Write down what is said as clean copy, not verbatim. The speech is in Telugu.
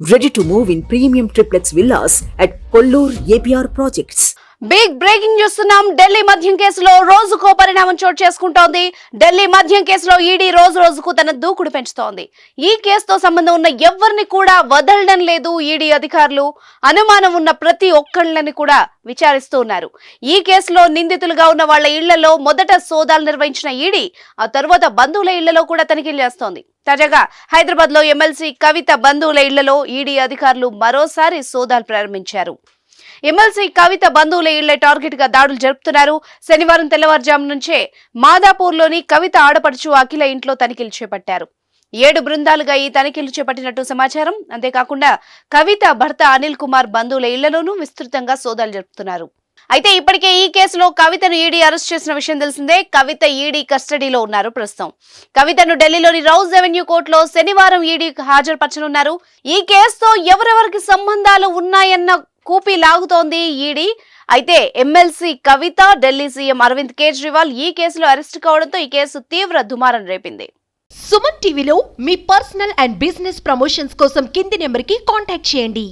Ready to move in premium triplex villas at Kollur APR Projects. Big breaking చూస్తున్నాం. ఢిల్లీ మద్యం కేసులో రోజుకో పరిణామం చోటు చేసుకుంటోంది. ఢిల్లీ మద్యం కేసులో ఈడీ రోజు రోజుకు తన దూకుడు పెంచుతోంది. ఈ కేసుతో సంబంధం ఉన్న ఎవరిని కూడా వదలడం లేదు ఈడీ అధికారులు. అనుమానం ఉన్న ప్రతి ఒక్కళ్ళని కూడా విచారిస్తూ ఉన్నారు. ఈ కేసులో నిందితులుగా ఉన్న వాళ్ళ ఇళ్లలో మొదట సోదాలు నిర్వహించిన ఈడీ ఆ తర్వాత బంధువుల ఇళ్లలో కూడా తనిఖీలు చేస్తోంది. తాజాగా హైదరాబాద్ లో ఎమ్మెల్సీ కవిత బంధువుల ఇళ్లలో ఈడీ అధికారులు మరోసారి సోదాలు ప్రారంభించారు. ఎమ్మెల్సీ కవిత బంధువుల ఇళ్లే టార్గెట్ గా దాడులు జరుపుతున్నారు. శనివారం తెల్లవారుజాము నుంచే మాదాపూర్లోని కవిత ఆడపడుచు అఖిల ఇంట్లో తనిఖీలు చేపట్టారు. 7 బృందాలుగా ఈ తనిఖీలు చేపట్టినట్టు సమాచారం. అంతేకాకుండా కవిత భర్త అనిల్ కుమార్ బంధువుల ఇళ్లలోనూ విస్తృతంగా సోదాలు జరుపుతున్నారు. అయితే ఇప్పటికే ఈ కేసులో కవితను ఈడీ అరెస్ట్ చేసిన విషయం తెలిసిందే. కవిత ఈడీ కస్టడీలో ఉన్నారు ప్రస్తుతం. కవితను ఢిల్లీలోని రౌజ్ అవెన్యూ కోర్టులో శనివారం ఈడీకి హాజరుపరచనున్నారు. ఈ కేసుతో ఎవరెవరికి సంబంధాలు ఉన్నాయన్న కూపీ లాగుతోంది ఈడీ. అయితే ఎమ్మెల్సీ కవిత, ఢిల్లీ సీఎం అరవింద్ కేజ్రీవాల్ ఈ కేసులో అరెస్ట్ కావడంతో ఈ కేసు తీవ్ర దుమారం రేపింది. సుమన్ టీవీలో మీ పర్సనల్ అండ్ బిజినెస్ ప్రమోషన్స్ కోసం కింది నెంబర్కి కాంటాక్ట్ చేయండి.